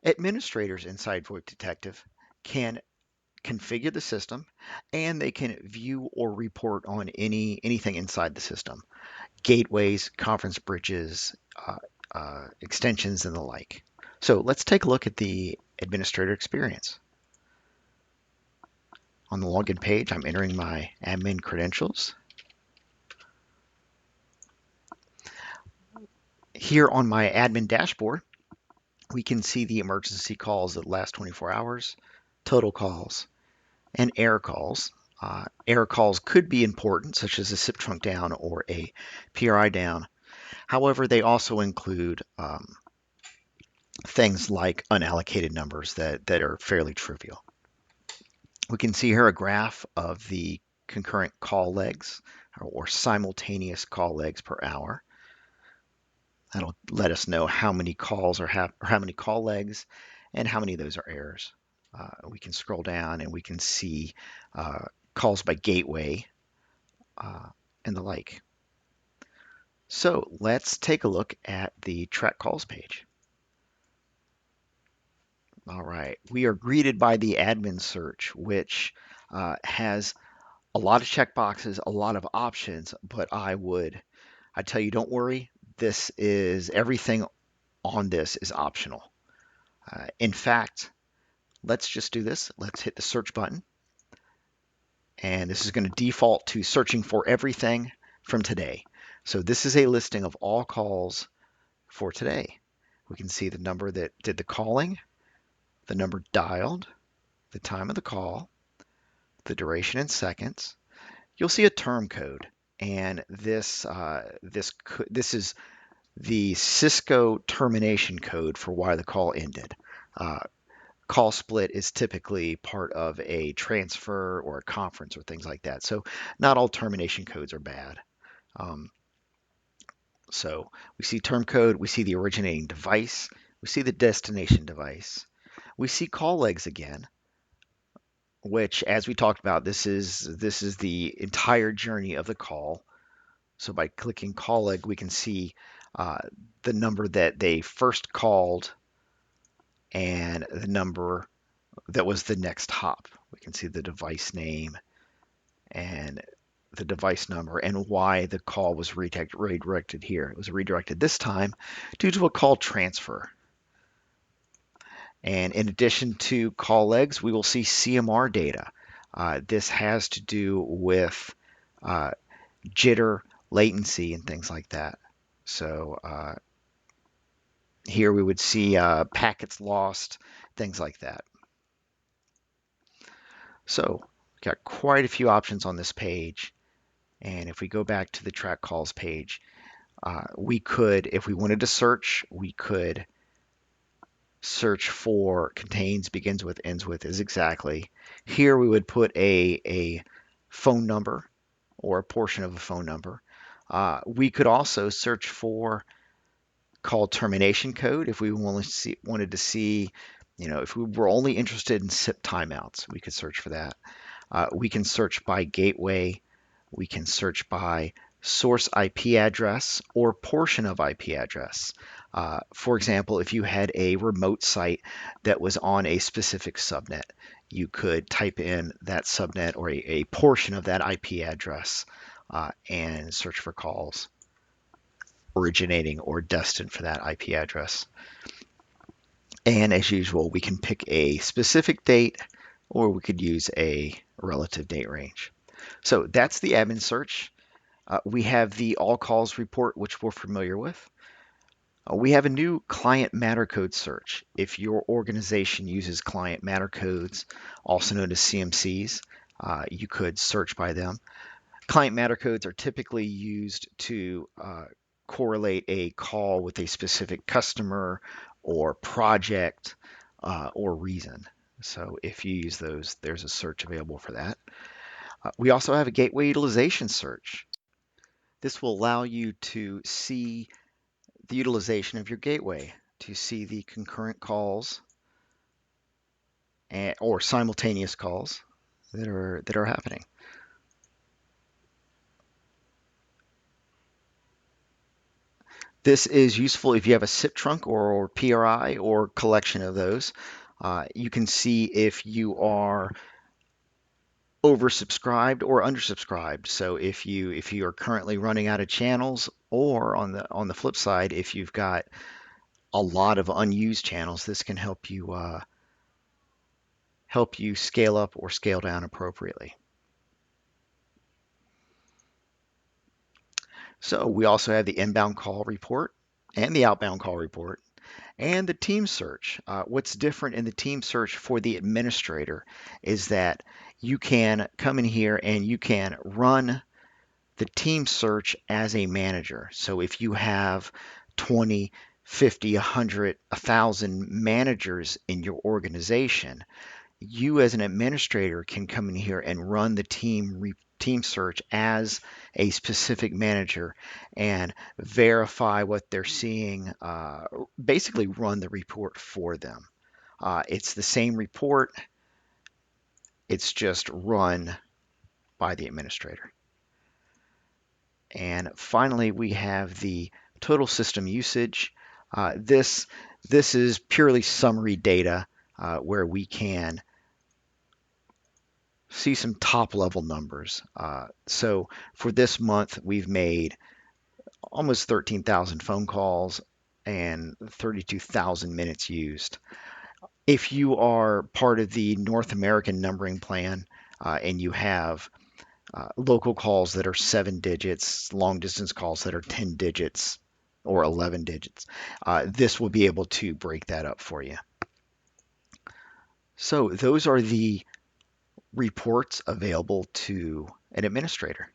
Administrators inside VoIP Detective can configure the system, and they can view or report on anything inside the system, gateways, conference bridges, extensions, and the like. So let's take a look at the administrator experience. On the login page, I'm entering my admin credentials. Here on my admin dashboard, we can see the emergency calls that last 24 hours, total calls, and error calls. Error calls could be important, such as a SIP trunk down or a PRI down. However, they also include things like unallocated numbers that are fairly trivial. We can see here a graph of the concurrent call legs or simultaneous call legs per hour. That'll let us know how many calls or how many call legs and how many of those are errors. We can scroll down and we can see calls by gateway and the like. So let's take a look at the track calls page. All right, we are greeted by the admin search, which has a lot of checkboxes, a lot of options, but I tell you, don't worry. This is everything on this is optional. In fact, let's just do this. Let's hit the search button. And this is going to default to searching for everything from today. So this is a listing of all calls for today. We can see the number that did the calling, the number dialed, the time of the call, the duration in seconds. You'll see a term code, and this is the Cisco termination code for why the call ended. Call split is typically part of a transfer or a conference or things like that. So not all termination codes are bad. Um, so we see term code, we see the originating device, we see the destination device, we see call legs again, which, as we talked about, this is the entire journey of the call. So by clicking call leg, we can see uh, the number that they first called and the number that was the next hop. We can see the device name and the device number and why the call was redirected here. It was redirected this time due to a call transfer. And in addition to call legs, we will see CMR data. This has to do with uh, jitter, latency, and things like that. So here we would see packets lost, things like that. So we've got quite a few options on this page. And if we go back to the track calls page, we could, if we wanted to search, we could search for contains, begins with, ends with is exactly. Here we would put a phone number or a portion of a phone number. We could also search for call termination code if we wanted to see, if we were only interested in SIP timeouts, we could search for that. We can search by gateway. We can search by source IP address or portion of IP address. For example, if you had a remote site that was on a specific subnet, you could type in that subnet or a portion of that IP address and search for calls originating or destined for that IP address. And as usual, we can pick a specific date or we could use a relative date range. So that's the admin search. We have the all calls report, which we're familiar with. We have a new client matter code search. If your organization uses client matter codes, also known as CMCs, you could search by them. Client matter codes are typically used to correlate a call with a specific customer or project or reason. So if you use those, there's a search available for that. We also have a gateway utilization search. This will allow you to see the utilization of your gateway, to see the concurrent calls or simultaneous calls that are happening. This is useful if you have a SIP trunk or PRI or collection of those. You can see if you are oversubscribed or undersubscribed. So if you are currently running out of channels, or on the flip side, if you've got a lot of unused channels, this can help you scale up or scale down appropriately. So we also have the inbound call report and the outbound call report and the team search. What's different in the team search for the administrator is that you can come in here and you can run the team search as a manager. So if you have 20, 50, 100, 1,000 managers in your organization, you as an administrator can come in here and run the team search as a specific manager and verify what they're seeing, basically run the report for them. It's the same report, it's just run by the administrator. And finally, we have the total system usage. This is purely summary data where we can see some top level numbers. So for this month, we've made almost 13,000 phone calls and 32,000 minutes used. If you are part of the North American numbering plan and you have local calls that are 7 digits, long distance calls that are 10 digits or 11 digits, this will be able to break that up for you. So those are the reports available to an administrator.